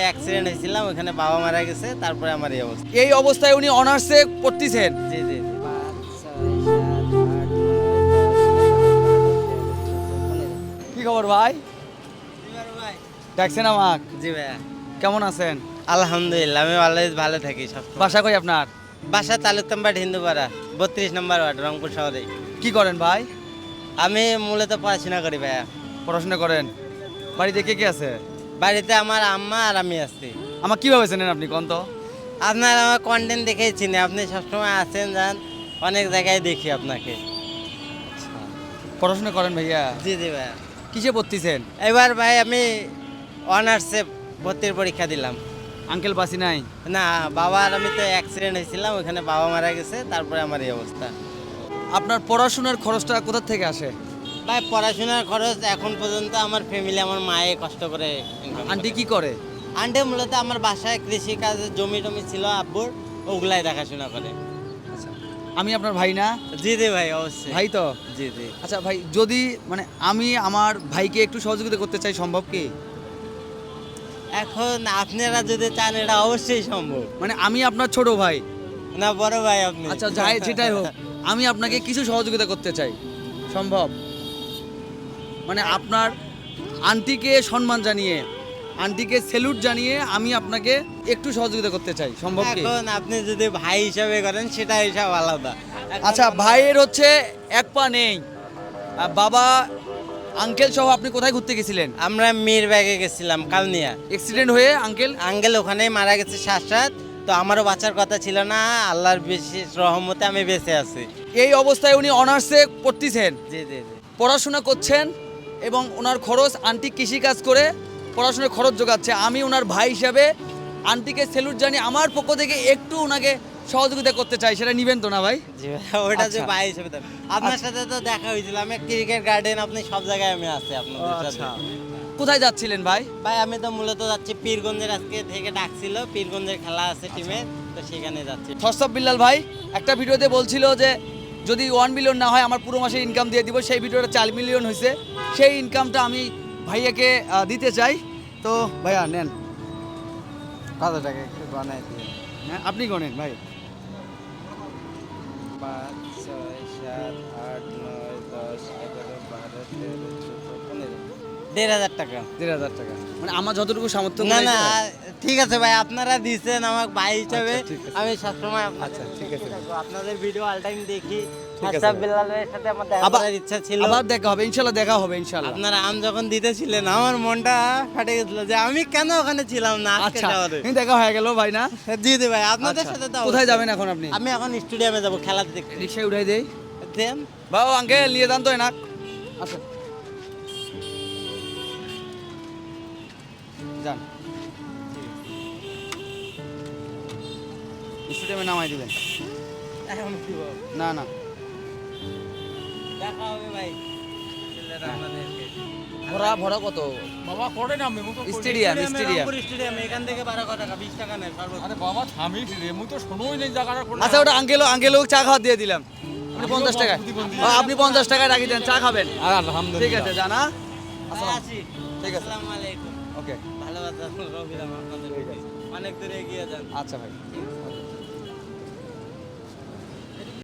Accident হয়েছিলাম, ওখানে বাবা মারা গেছে, তারপরে আমার এই অবস্থা। এই অবস্থায় উনি অনার্সে পড়তেছেন। জি জি জি। 5, 6, 7, 8, 9, 10, 11, 12, 13, 14, 15। কি খবর ভাই? ভাই দেখছেন আমাকে? জি ভাইয়া, কেমন আছেন? আলহামদুলিল্লাহ আমি ভালো থাকি সব। বাসা কই আপনার? বাসা তালুকতম্বাট হিন্দুপাড়া 32 নম্বর ওয়ার্ড, রংপুর শহরে। কি করেন ভাই? আমি মূলত পড়াশোনা করি ভাইয়া। পড়াশোনা করেন। বাড়িতে কে কে আছে? বাড়িতে আমার আম্মা আর আমি আছি। আমার কিভাবে চেনেন আপনি কোন তো? আপনার আমার কন্টেন্ট দেখেই চিনি, আপনি সবসময় আছেন, যান অনেক জায়গায় দেখি আপনাকে। পড়াশোনা করেন ভাইয়া? জি জি ভাইয়া। কিসে পড়তেছেন? এবার ভাই আমি অনার্সে ভর্তির পরীক্ষা দিলাম। আঙ্কেল বাসি নাই? না, বাবা আর আমি তো অ্যাক্সিডেন্ট হয়েছিলাম, ওখানে বাবা মারা গেছে, তারপরে আমার এই অবস্থা। আপনার পড়াশোনার খরচটা কোথা থেকে আসে? ভাই পড়াশোনার খরচ এখন পর্যন্ত আমার ফ্যামিলি, আমার মায়ে কষ্ট করে income আন্টি করে। কি করে? আন্টি মূলত আমার বাসায় কৃষি কাজে জমি টমি ছিল আব্বুর, ওগুলাই দেখাশোনা করে। আমি আপনার ভাই না? জি জি ভাই, অবশ্যই ভাই তো? জি জি। আচ্ছা ভাই, যদি মানে আমি আমার ভাইকে একটু সহযোগিতা করতে চাই, সম্ভব কি? এখন আপনারা যদি চান এটা অবশ্যই সম্ভব। মানে আমি আপনার ছোট ভাই। না বড় ভাই আপনি। আচ্ছা যাই যেটাই হোক, আমি আপনাকে কিছু সহযোগিতা করতে চাই, সম্ভব? মানে আপনার আন্টিকে সম্মান জানিয়ে, আন্টিকে স্যালুট জানিয়ে আমি আপনাকে একটু সহযোগিতা করতে চাই, সম্ভব কি? এখন আপনি যদি ভাই হিসাবে করেন সেটা হিসাব আলাদা। এখন আচ্ছা ভাইয়ের হচ্ছে এক পা নেই, বাবা আঙ্কেল সহ আপনি কোথায় ঘুরতে গেছিলেন? আমরা মীর ব্যাগে গেছিলাম কালনিয়া। অ্যাক্সিডেন্ট হয়ে আঙ্কেল? আঙ্কেল ওখানেই মারা গেছে সাত। তো আমারও বাঁচার কথা ছিল না, আল্লাহর বিশেষ রহমতে আমি বেঁচে আছি। এই অবস্থায় উনি অনার্সে পড়তেছেন, জি জি জি। পড়াশোনা করছেন, এবং ওনার খরচ, আন্টি কৃষিকাজ করে পড়াশোনার খরচ যোগাচ্ছে। আমি ওনার ভাই হিসাবে আন্টিকে স্যালুট জানিয়ে আমার পক্ষ থেকে একটু ওনাকে সহযোগিতা করতে চাই, সেটা নিবেন তো না ভাই? জি ভাই, ওটা যে আচ্ছা। ভাই হিসেবে তো। আপনার সাথে তো দেখা হয়েছিল, আমি ক্রিকেট গার্ডেন, আপনি সব জায়গায় আমি আছি আপনাদের সাথে। কোথায় যাচ্ছিলেন ভাই? ভাই আমি তো মূলত যাচ্ছি পীরগঞ্জের, আজকে থেকে ডাকছিল, পীরগঞ্জের খেলা আছে টিমের, তো সেখানে যাচ্ছি। থরসব বিল্লাল ভাই একটা ভিডিওতে বলছিল যে যদি 1 মিলিয়ন না হয় আমার পুরো মাসে ইনকাম দিয়ে দিব। সেই ভিডিওটা 4 মিলিয়ন হয়েছে। সেই ইনকামটা আমি ভাইয়াকে দিতে চাই। তো ভাইয়া নেন, কত টাকা একটু বানাই দিয়ে? হ্যাঁ আপনি গণেন ভাই। 5, 6, 7, 8, 9, 10, 11, 12, 13, 14, 15। 1,500 টাকা। 1,500 টাকা, মানে আমার যতটুকু সামর্থ্য না করে না, দিতে ঠিক আছে ভাই, আপনারা দিচ্ছেন আমাকে ভাই হিসাবে, আচ্ছা, ঠিক আছে। আমি সবসময় আচ্ছা, ঠিক আছে। আপনাদের ভিডিও অল টাইম দেখি। ঠিক আছে হাসাব ভাই। বিল্লালের সাথে আমার দেখা আবার- করার ইচ্ছা ছিল। আবার দেখা হবে ইনশাল্লাহ, দেখা হবে ইনশাল্লাহ। আপনারা আম যখন দিতেছিলেন আমার মনটা ফাটে গেছিল যে আমি কেন ওখানে ছিলাম না আজকে আচ্ছা শহরে। দেখা হয়ে গেল ভাই না? জি জি ভাই, আপনাদের আচ্ছা, সাথে তো কোথায় অবশ্যই। যাবেন এখন আপনি? আমি এখন স্টেডিয়ামে যাব খেলা দেখতে। রিক্সায় উঠাই দেই। দেন বাবা আঙ্কেল নিয়ে যান তো এনা। আচ্ছা যান, স্টেডিয়ামে নামাই দিবেন। এখন কি বলবো? না না, দেখা হবে ভাই ছেলেরা আমাদেরকে। ভরা কত? বাবা করে নামবে মু তো স্টেডিয়াম রংপুর স্টেডিয়ামে এখান থেকে 12 টাকা, 20 টাকা নেয় সর্বোচ্চ। আরে বাবা থামি রে মু তো শুনোই নাই জায়গাটা করে। আচ্ছা ওটা আঙ্কেলও চা খাওয়া দিয়ে দিলাম। আপনি 50 টাকা, আপনি 50 টাকায় রাখি দেন, চা খাবেন। আরে আলহামদুলিল্লাহ। ঠিক আছে জানা। ভাই, আসি। ঠিক আছে। আসসালামু আলাইকুম। ওকে, ভালো কথা রবিরাম, আপনাদের অনেক দূরে এগিয়ে যান। আচ্ছা ভাই। ঠিক আছে।